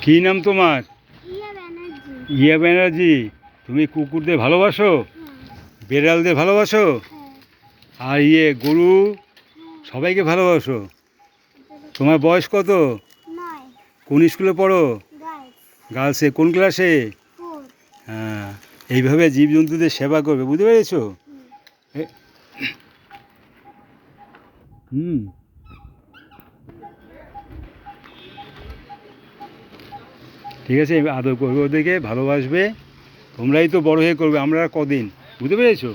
কি নাম তোমার? ইয়া ব্যানার্জি। ইয়া ব্যানার্জি। তুমি কুকুরদের ভালোবাসো, বেড়ালদের ভালোবাসো, আর গরু সবাইকে ভালোবাসো? তোমার বয়স কত? 9। কোন স্কুলে পড়ো? গার্লস। গার্লসে কোন ক্লাসে? 4। হ্যাঁ, এইভাবে জীবজন্তুদের সেবা করবে, বুঝতে পেরেছো? হুম। ঠিক আছে, আদর করবে, ওদেরকে ভালোবাসবে। তোমরাই তো বড় হয়ে করবে, আমরা আর কদিন, বুঝতে পেরেছো?